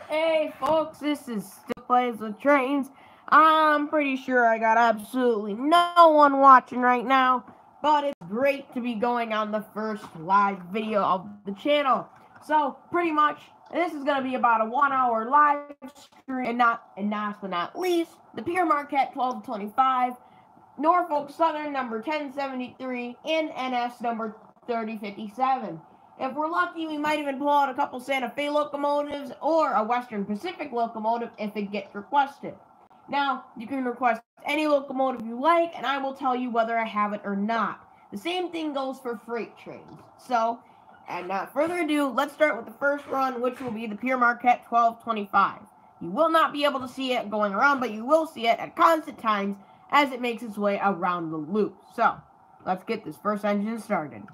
Hey folks, this is Still Plays with Trains. I'm pretty sure I got absolutely no one watching right now, but it's great to be going on the first live video of the channel. So pretty much, this is gonna be about a 1 hour live stream, and last but not least, the Pere Marquette 1225, Norfolk Southern number 1073, and NS number 3057. If we're lucky, we might even pull out a couple Santa Fe locomotives or a Western Pacific locomotive if it gets requested. Now, you can request any locomotive you like, and I will tell you whether I have it or not. The same thing goes for freight trains. So, and not further ado, let's start with the first run, which will be the Pere Marquette 1225. You will not be able to see it going around, but you will see it at constant times as it makes its way around the loop. So, let's get this first engine started.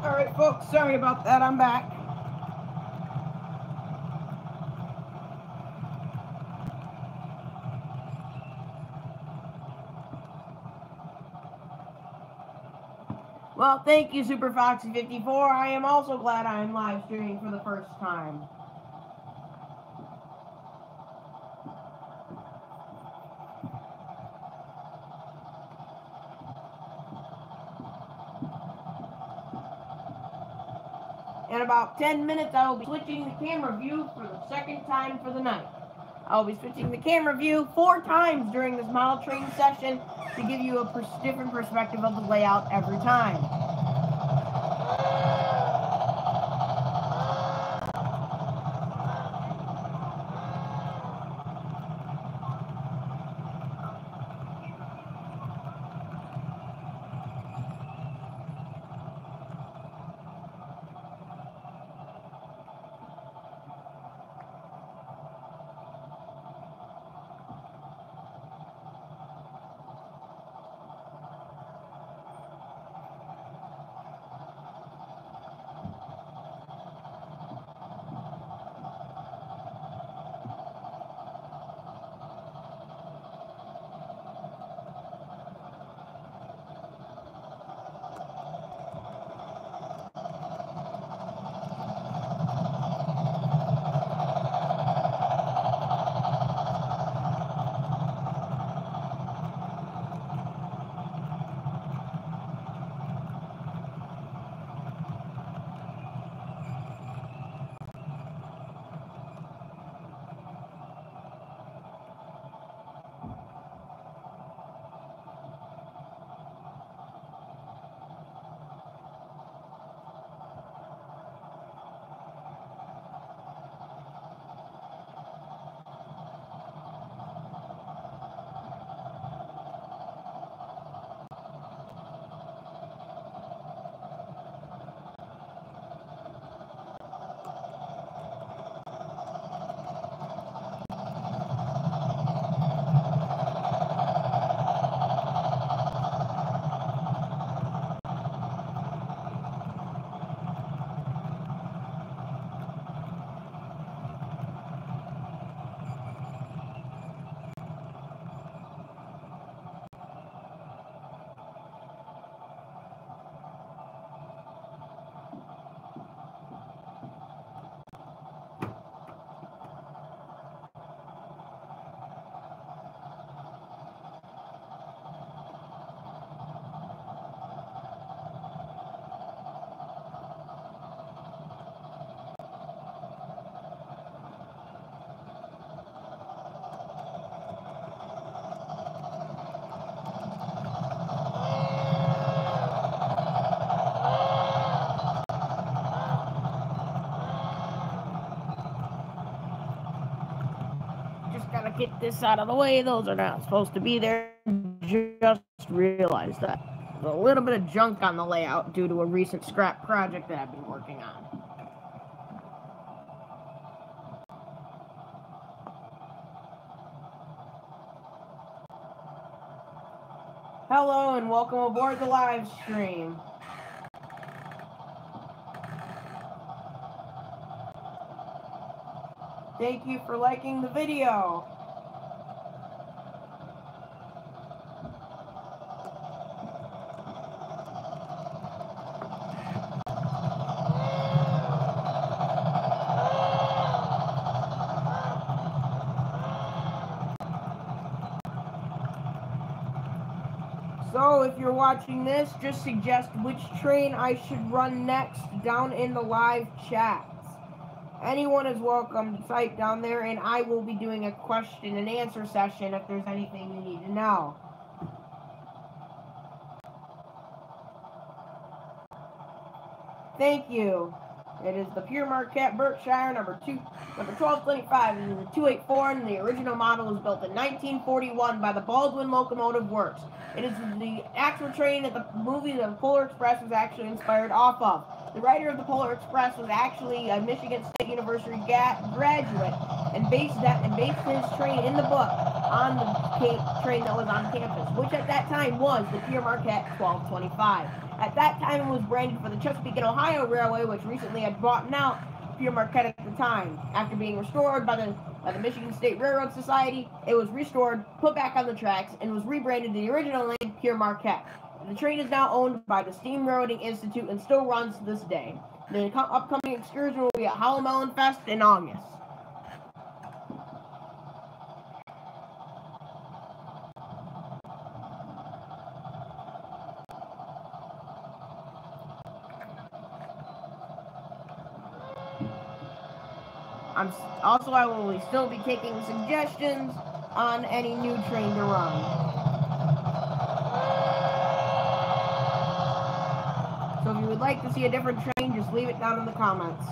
Alright folks, sorry about that, I'm back. Well, thank you, Super Foxy54. I am also glad I am live streaming for the first time. In about 10 minutes, I will be switching the camera view for the second time for the night. I will be switching the camera view 4 times during this model train session to give you a different perspective of the layout every time. Just gotta get this out of the way. Those are not supposed to be there. Just realized that. There's a little bit of junk on the layout due to a recent scrap project that I've been working on. Hello and welcome aboard the live stream. Thank you for liking the video. So if you're watching this, just suggest which train I should run next down in the live chats. Anyone is welcome to type down there, and I will be doing a question and answer session if there's anything you need to know. Thank you. It is the Pure Marquette Berkshire number 1225. It is a 284, and the original model was built in 1941 by the Baldwin Locomotive Works. It is the actual train that the movie The Polar Express was actually inspired off of. The writer of The Polar Express was actually a Michigan State University graduate and based his train in the book on the train that was on campus, which at that time was the Pure Marquette 1225. At that time, it was branded for the Chesapeake and Ohio Railway, which recently had bought out Pure Marquette at the time. After being restored by the Michigan State Railroad Society, it was restored, put back on the tracks, and was rebranded to the original name, Pure Marquette. The train is now owned by the Steam Railroading Institute and still runs to this day. The upcoming excursion will be at Howell Fest in August. I will still be taking suggestions on any new train to run. So if you would like to see a different train, just leave it down in the comments.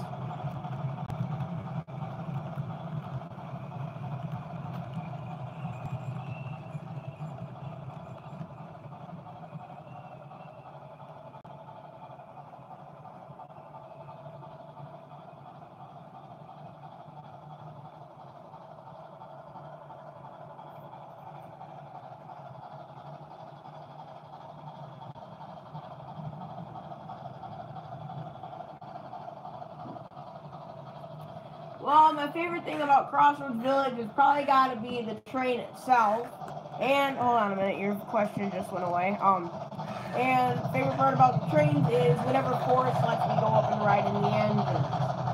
Well, my favorite thing about Crossroads Village has probably got to be the train itself. And, hold on a minute, your question just went away. And favorite part about the trains is whenever Forrest lets me go up and ride in the engine.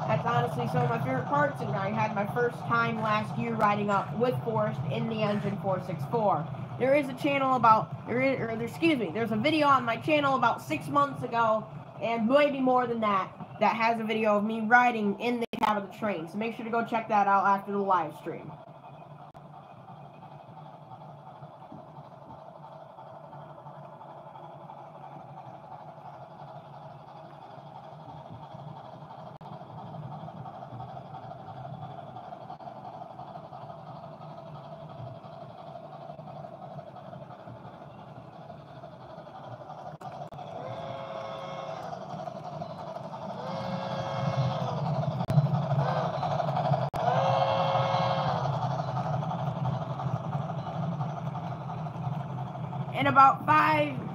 That's honestly some of my favorite parts, and I had my first time last year riding up with Forrest in the engine 464. There is a channel about, there's a video on my channel about 6 months ago, and maybe more than that, that has a video of me riding in the cab of the train. So make sure to go check that out after the live stream.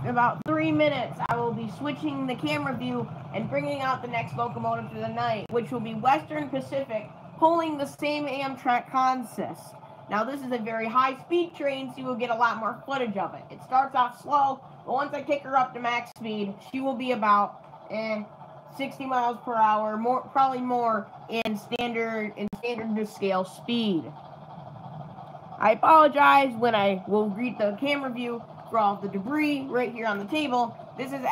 In about 3 minutes, I will be switching the camera view and bringing out the next locomotive for the night, which will be Western Pacific, pulling the same Amtrak consist. Now, this is a very high-speed train, so you will get a lot more footage of it. It starts off slow, but once I kick her up to max speed, she will be about 60 miles per hour, probably more in standard to scale speed. I apologize when I will read the camera view for all of the debris right here on the table. This is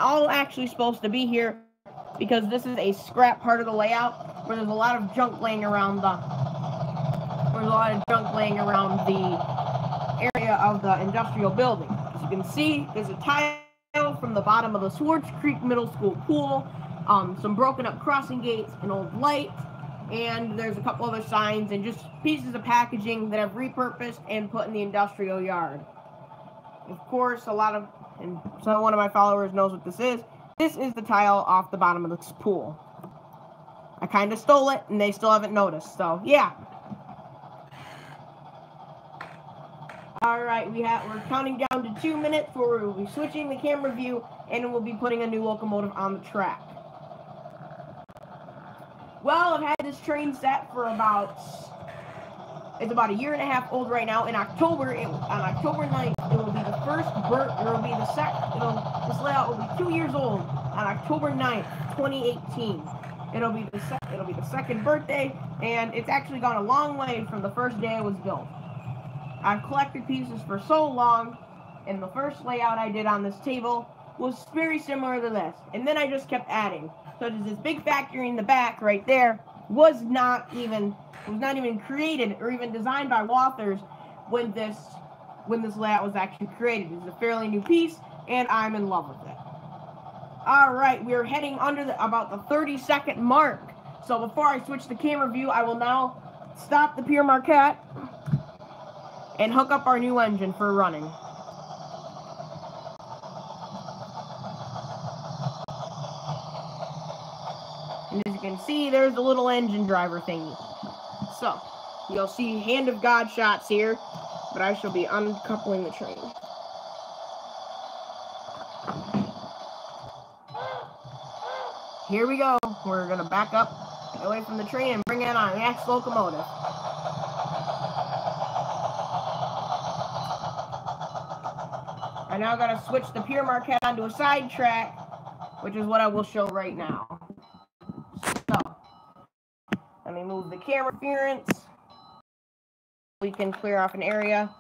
all actually supposed to be here because this is a scrap part of the layout where there's a lot of junk laying around the area of the industrial building. As you can see, there's a tile from the bottom of the Swartz Creek Middle School pool, some broken up crossing gates, an old light, and there's a couple other signs and just pieces of packaging that I've repurposed and put in the industrial yard. Of course, one of my followers knows what this is. This is the tile off the bottom of this pool. I kind of stole it, and they still haven't noticed, so yeah. Alright, we're counting down to 2 minutes where we'll be switching the camera view, and we'll be putting a new locomotive on the track. Well, I've had this train set for it's about a year and a half old right now. In October, on October 9th, it will be the first this layout will be 2 years old on October 9th, 2018. It'll be the second birthday, and it's actually gone a long way from the first day it was built. I've collected pieces for so long, and the first layout I did on this table was very similar to this, and then I just kept adding. So there's this big factory in the back right there was not even created or even designed by Walthers when this layout was actually created. It's a fairly new piece, and I'm in love with it. Alright, we are heading under about the 30-second mark. So before I switch the camera view, I will now stop the Pere Marquette and hook up our new engine for running. And as you can see, there's the little engine driver thingy. So, you'll see hand of God shots here, but I shall be uncoupling the train. Here we go. We're going to back up, get away from the train, and bring in our next locomotive. now got to switch the Pure Marquette onto a side track, which is what I will show right now. So, let me move the camera interference. We can clear off an area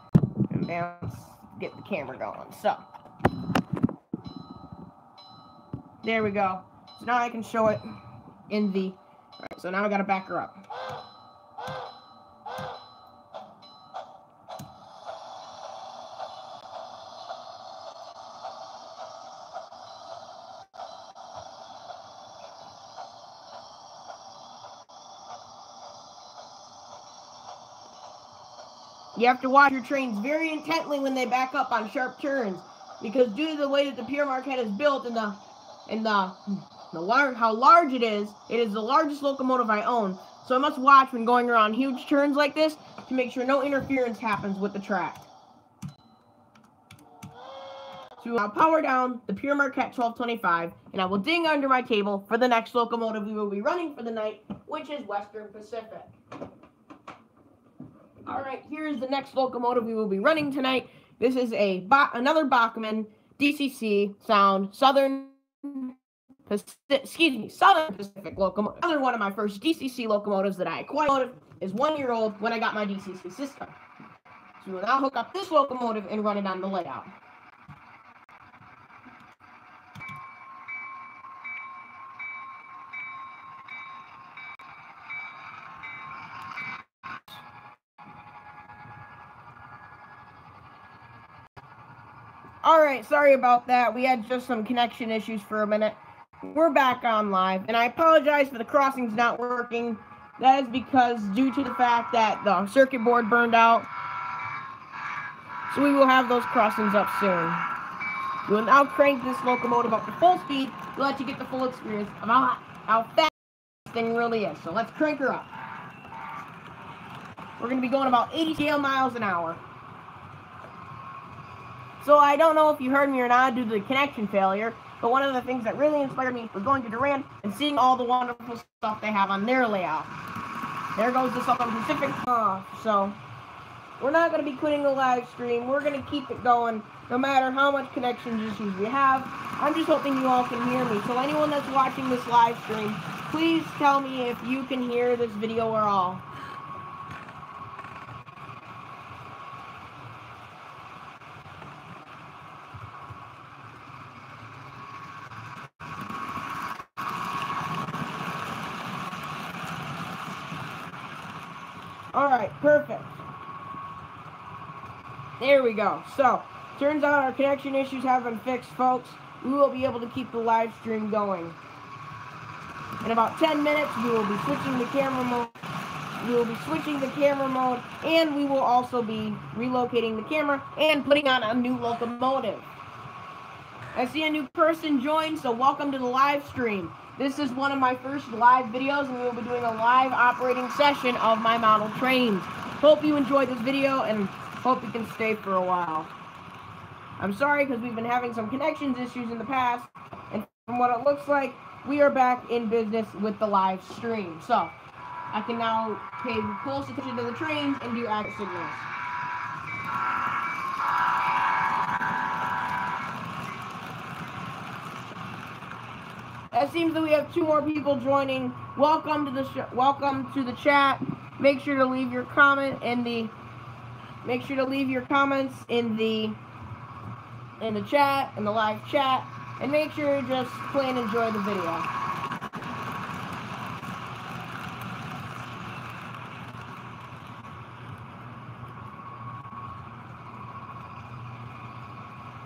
and bounce, get the camera going. So, there we go. So now I can show it in the... Alright, so now I got to back her up. You have to watch your trains very intently when they back up on sharp turns, because due to the way that the Pure Marquette is built and how large it is the largest locomotive I own. So I must watch when going around huge turns like this to make sure no interference happens with the track. So I'll power down the Pure Marquette 1225, and I will ding under my table for the next locomotive we will be running for the night, which is Western Pacific. Alright, here's the next locomotive we will be running tonight. This is another Bachmann DCC Sound Southern Pacific locomotive. Another one of my first DCC locomotives that I acquired is 1 year old when I got my DCC system. So we will now hook up this locomotive and run it on the layout. Alright, sorry about that. We had just some connection issues for a minute. We're back on live, and I apologize for the crossings not working. That is because due to the fact that the circuit board burned out. So we will have those crossings up soon. We will now crank this locomotive up to full speed to let you get the full experience of how fast this thing really is. So let's crank her up. We're going to be going about 80 scale miles an hour. So I don't know if you heard me or not due to the connection failure, but one of the things that really inspired me was going to Durand and seeing all the wonderful stuff they have on their layout. There goes the Southern Pacific. So we're not going to be quitting the live stream. We're going to keep it going no matter how much connection issues we have. I'm just hoping you all can hear me. So anyone that's watching this live stream, please tell me if you can hear this video at all. Alright, perfect. There we go. So, turns out our connection issues have been fixed, folks. We will be able to keep the live stream going. In about 10 minutes, we will be switching the camera mode. And we will also be relocating the camera and putting on a new locomotive. I see a new person join, so welcome to the live stream. This is one of my first live videos, and we will be doing a live operating session of my model trains. Hope you enjoyed this video, and hope you can stay for a while. I'm sorry, because we've been having some connections issues in the past, and from what it looks like, we are back in business with the live stream. So, I can now pay close attention to the trains and do accurate signals. It seems that we have 2 more people joining. Welcome to the welcome to the chat. Make sure to leave your comment in the comments in the chat, in the live chat, and make sure to just play and enjoy the video.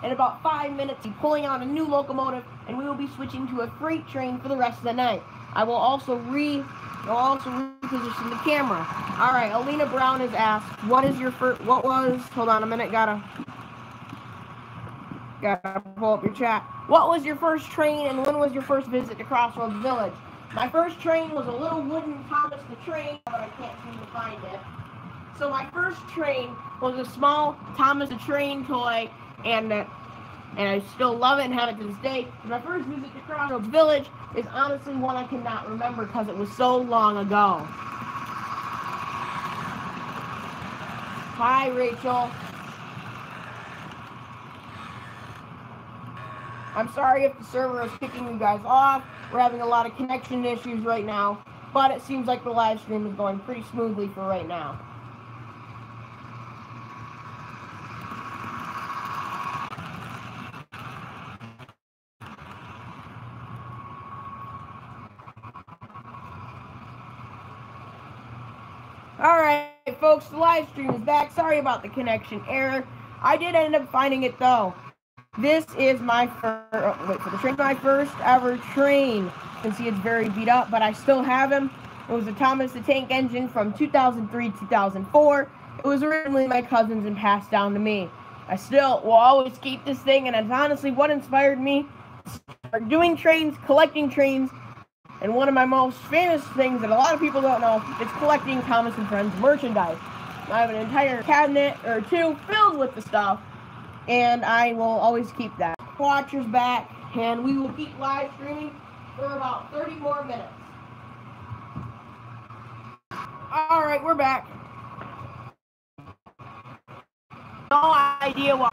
In about 5 minutes, we'll be pulling on a new locomotive, and we will be switching to a freight train for the rest of the night. I will also reposition the camera. All right, Alina Brown has asked, hold on a minute, gotta pull up your chat. What was your first train, and when was your first visit to Crossroads Village? My first train was a little wooden Thomas the Train, but I can't seem to find it. So my first train was a small Thomas the Train toy, and I still love it and have it to this day. My first visit to Crossroads Village is honestly one I cannot remember because it was so long ago. Hi, Rachel. I'm sorry if the server is kicking you guys off. We're having a lot of connection issues right now, but it seems like the live stream is going pretty smoothly for right now. Alright, folks, the live stream is back. Sorry about the connection error. I did end up finding it, though. This is my my first ever train. You can see it's very beat up, but I still have him. It was a Thomas the Tank Engine from 2003-2004. It was originally my cousin's and passed down to me. I still will always keep this thing, and it's honestly what inspired me to start doing trains, collecting trains. And one of my most famous things that a lot of people don't know is collecting Thomas and Friends merchandise. I have an entire cabinet or two filled with the stuff, and I will always keep that. Watchers back, and we will keep live streaming for about 30 more minutes. Alright, we're back. No idea what.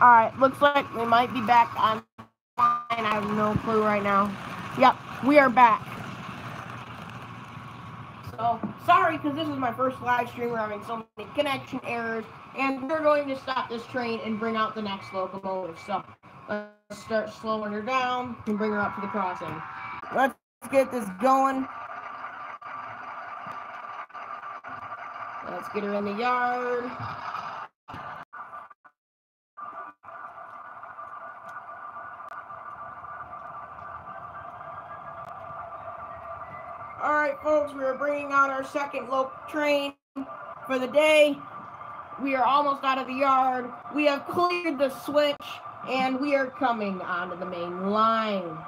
Alright, looks like we might be back on. And I have no clue right now. Yep, we are back. So, sorry, because this is my first live stream. We're having so many connection errors. And we're going to stop this train and bring out the next locomotive. So, let's start slowing her down and bring her up to the crossing. Let's get this going. Let's get her in the yard. Alright, folks, we are bringing out our second train for the day. We are almost out of the yard. We have cleared the switch, and we are coming onto the main line.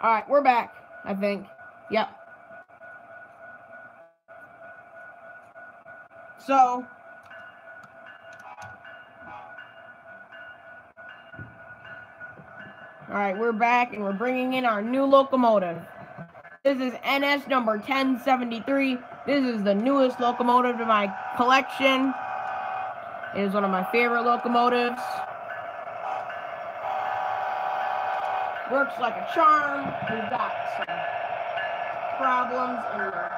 Alright, we're back, I think. Yep. So, alright, we're back, and we're bringing in our new locomotive. This is NS number 1073. This is the newest locomotive to my collection. It is one of my favorite locomotives. Works like a charm. We've got some problems in the...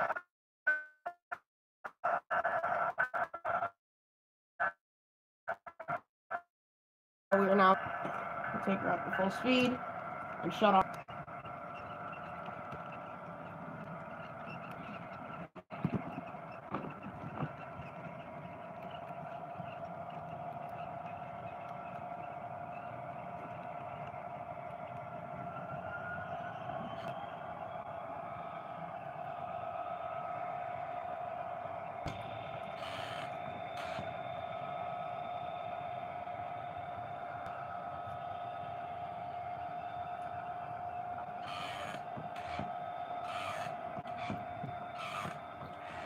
We're now take her up to full speed and shut off.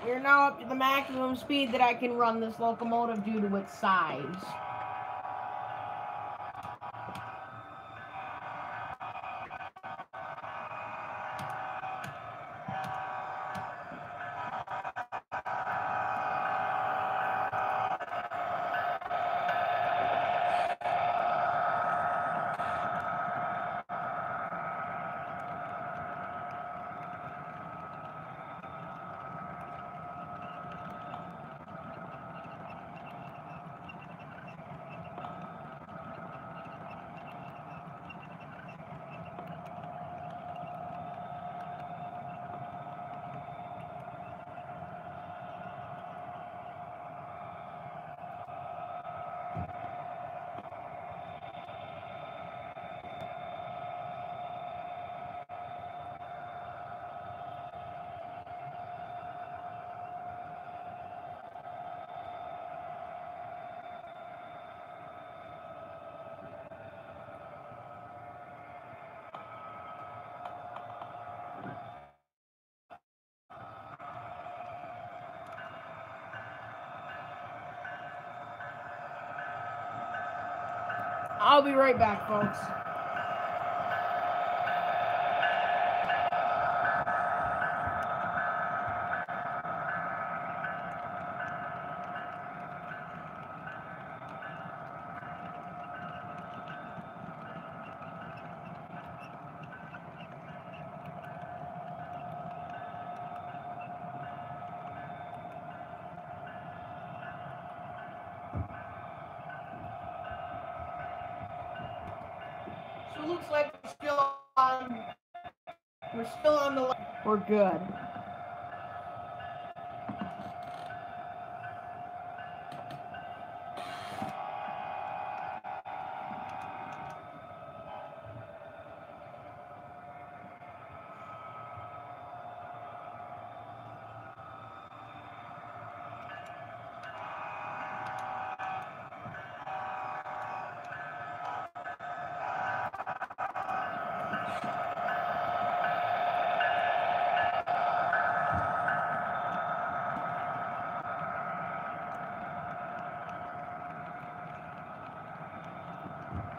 We're now up to the maximum speed that I can run this locomotive due to its size. I'll be right back, folks. it looks like we're still on the line. We're good.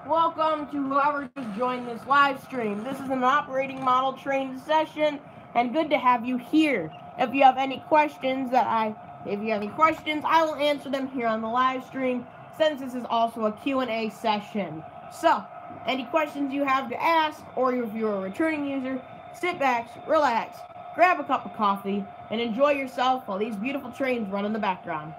Welcome to whoever just joined this live stream. This is an operating model training session, and good to have you here. If you have any questions, I will answer them here on the live stream, since this is also a Q&A session. So, any questions you have to ask, or if you're a returning user, sit back, relax, grab a cup of coffee, and enjoy yourself while these beautiful trains run in the background.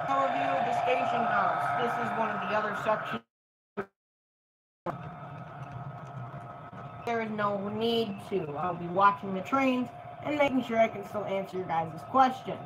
Overview of the station house. This is one of the other sections. There is no need to. I'll be watching the trains and making sure I can still answer your guys' questions.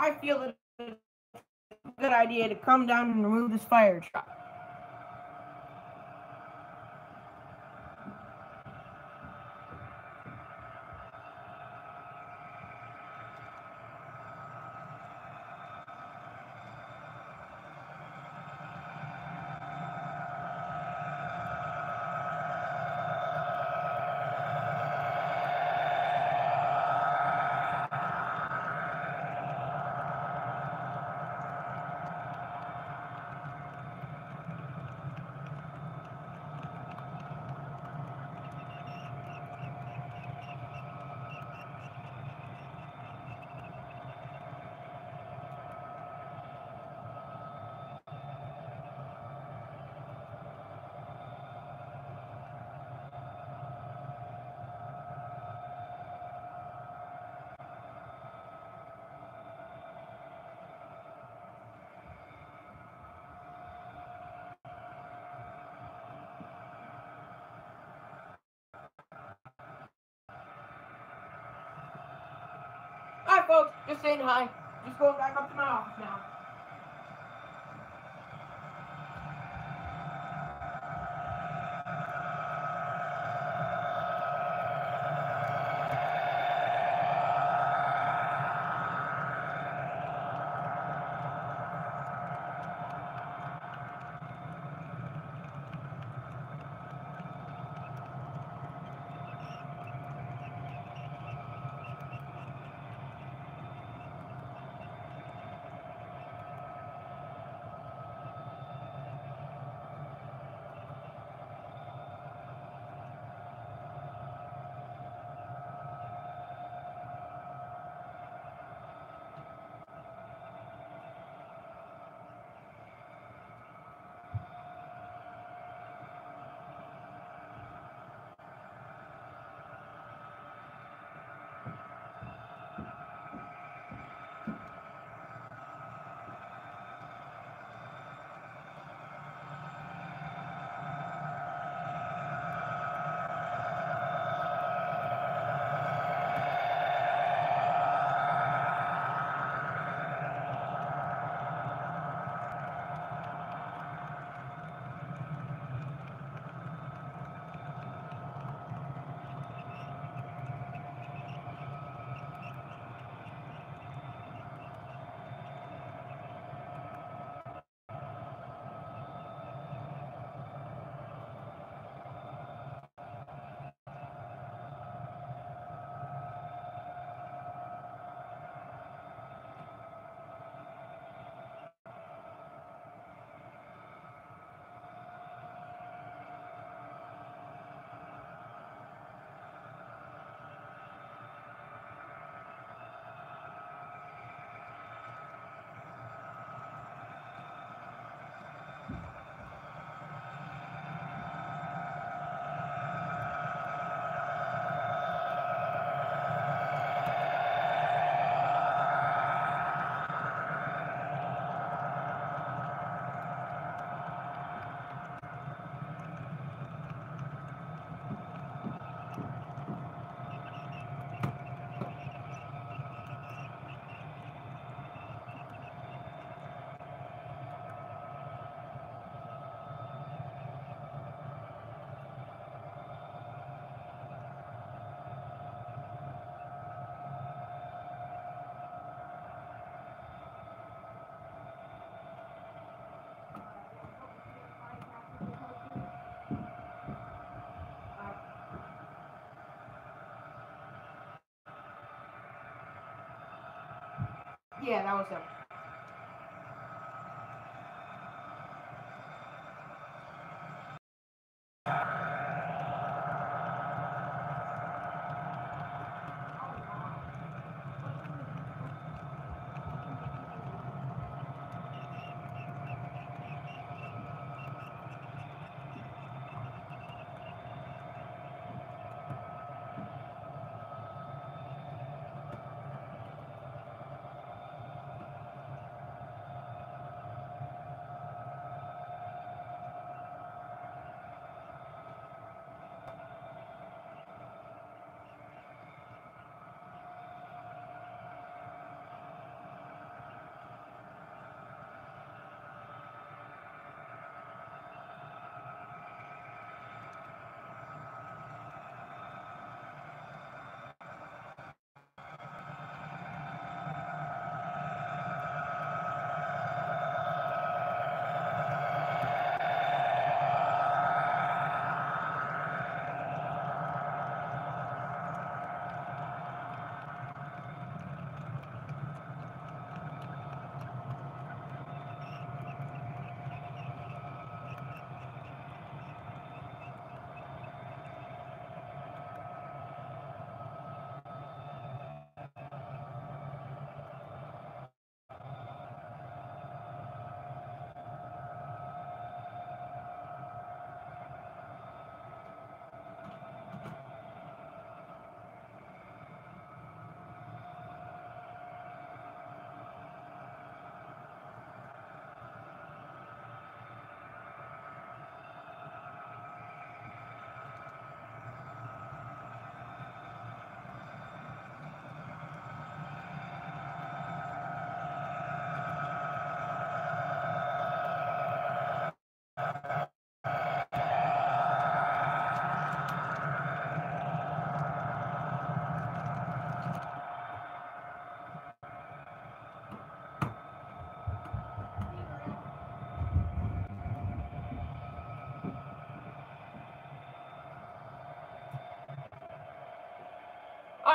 I feel that it's a good idea to come down and remove this fire truck. folks. Just saying hi. Just going back up to my office now. Yeah, that was him.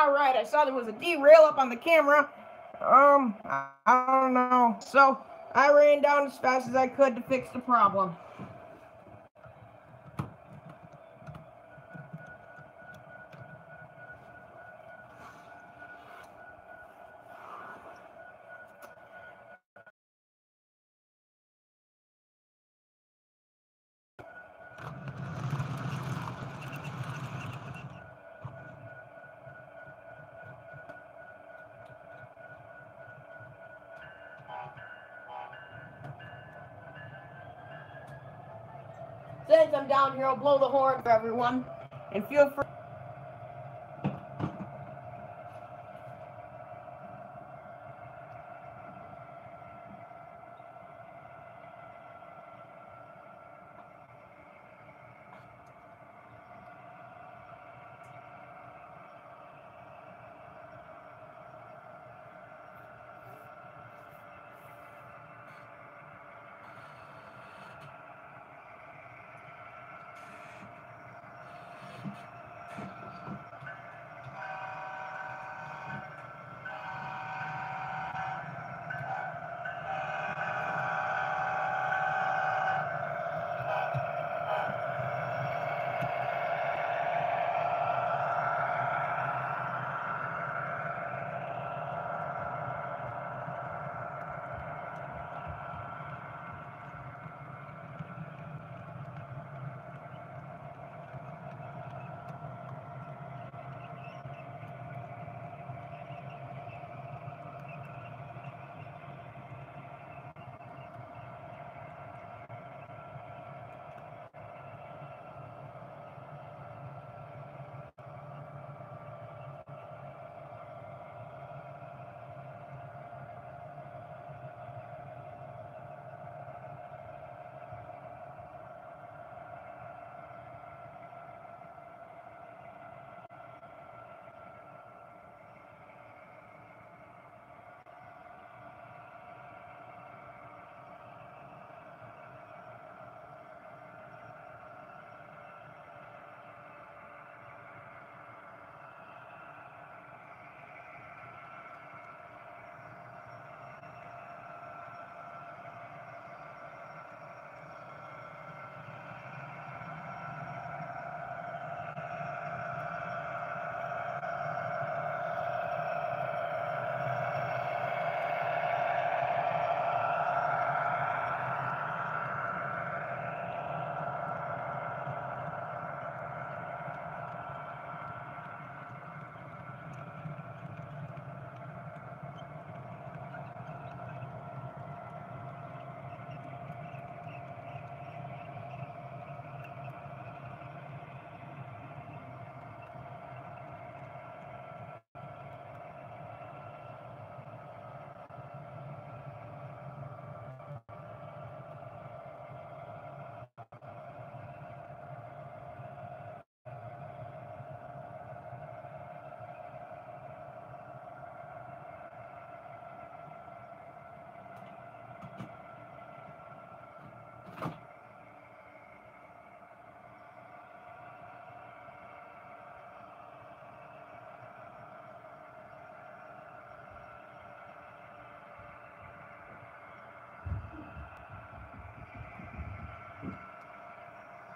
Alright, I saw there was a derail up on the camera. I don't know. So, I ran down as fast as I could to fix the problem. Since I'm down here, I'll blow the horn for everyone. And feel free.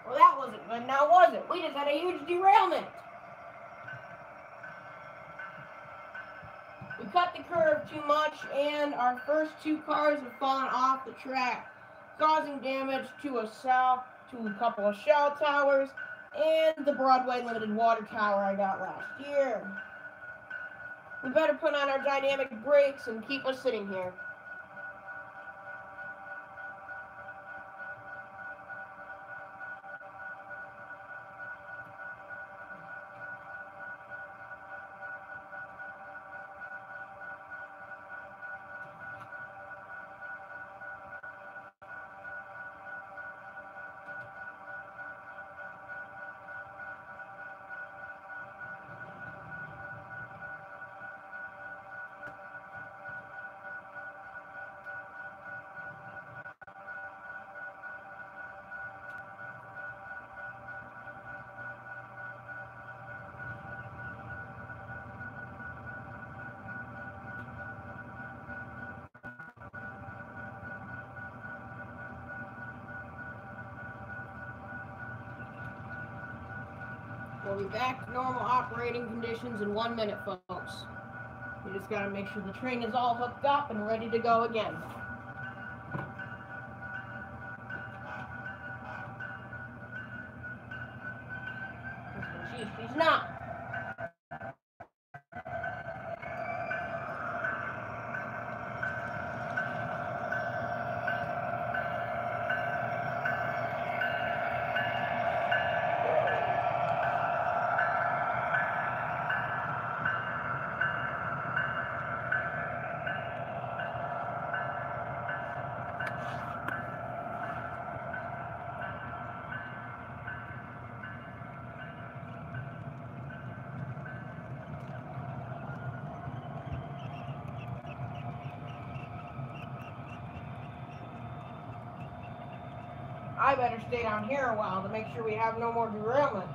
Well, that wasn't good now, was it? We just had a huge derailment. We cut the curve too much, and our first two cars have fallen off the track, causing damage to a couple of shell towers, and the Broadway Limited water tower I got last year. We better put on our dynamic brakes and keep us sitting here. We'll be back to normal operating conditions in 1 minute, folks. We just gotta make sure the train is all hooked up and ready to go again. She's not. I better stay down here a while to make sure we have no more derailments.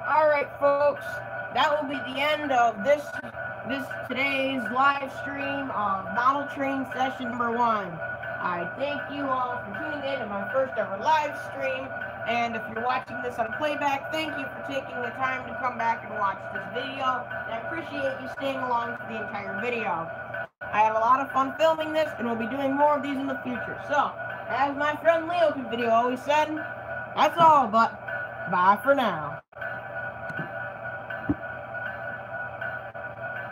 Alright, folks, that will be the end of today's live stream of Model Train Session number 1. I thank you all for tuning in to my first ever live stream, and if you're watching this on playback, thank you for taking the time to come back and watch this video, and I appreciate you staying along for the entire video. I had a lot of fun filming this, and we'll be doing more of these in the future. So, as my friend Leo video always said, that's all, but bye for now.